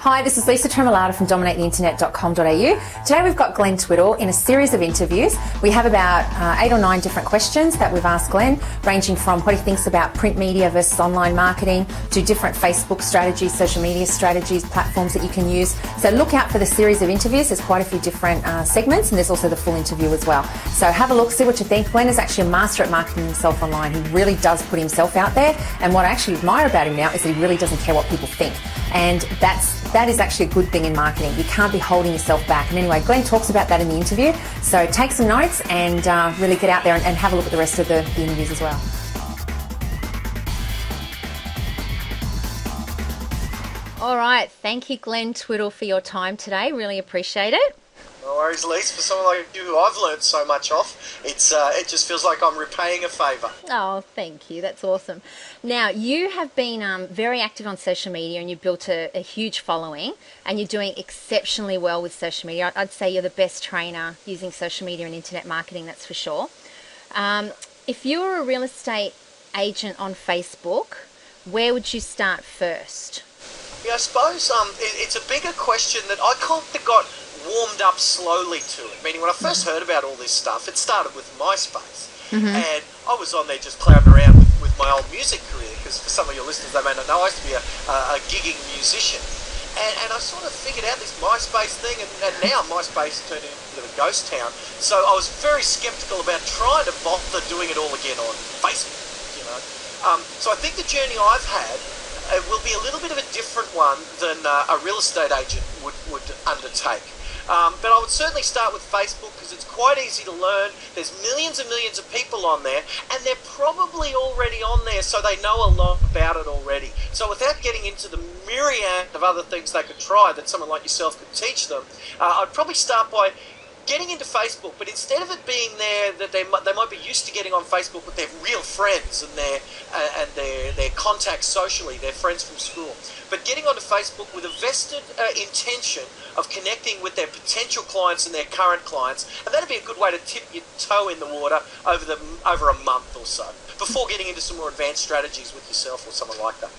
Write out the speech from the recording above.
Hi, this is Lisa Tremolata from dominatetheinternet.com.au. Today we've got Glenn Twiddle in a series of interviews. We have about 8 or 9 different questions that we've asked Glenn, ranging from what he thinks about print media versus online marketing, to different Facebook strategies, social media strategies, platforms that you can use. So look out for the series of interviews. There's quite a few different segments, and there's also the full interview as well. So have a look, see what you think. Glenn is actually a master at marketing himself online. He really does put himself out there, and what I actually admire about him now is that he really doesn't care what people think. And that is actually a good thing in marketing. You can't be holding yourself back. And anyway, Glenn talks about that in the interview. So take some notes and really get out there and have a look at the rest of the interviews as well. All right. Thank you, Glenn Twiddle, for your time today. Really appreciate it. No worries, Lise. For someone like you who I've learned so much off, it just feels like I'm repaying a favour. Oh, thank you. That's awesome. Now, you have been very active on social media, and you've built a huge following, and you're doing exceptionally well with social media. I'd say you're the best trainer using social media and internet marketing, that's for sure. If you were a real estate agent on Facebook, where would you start first? Yeah, I suppose it's a bigger question that I kind of got warmed up slowly to it. Meaning, when I first heard about all this stuff, it started with MySpace. And I was on there just clowning around with my old music career, because for some of your listeners, they may not know, I used to be a gigging musician. And I sort of figured out this MySpace thing, and now MySpace turned into a bit of a ghost town. So I was very sceptical about trying to bother doing it all again on Facebook, you know. So I think the journey I've had will be a little bit of a different one than a real estate agent would undertake. But I would certainly start with Facebook, because it's quite easy to learn. There's millions and millions of people on there, and they're probably already on there, so they know a lot about it already. So without getting into the myriad of other things they could try that someone like yourself could teach them, I'd probably start by getting into Facebook, but instead of it being there that they might be used to getting on Facebook with their real friends and their contacts socially, their friends from school, but getting onto Facebook with a vested intention of connecting with their potential clients and their current clients, and that'd be a good way to tip your toe in the water over a month or so, before getting into some more advanced strategies with yourself or someone like that.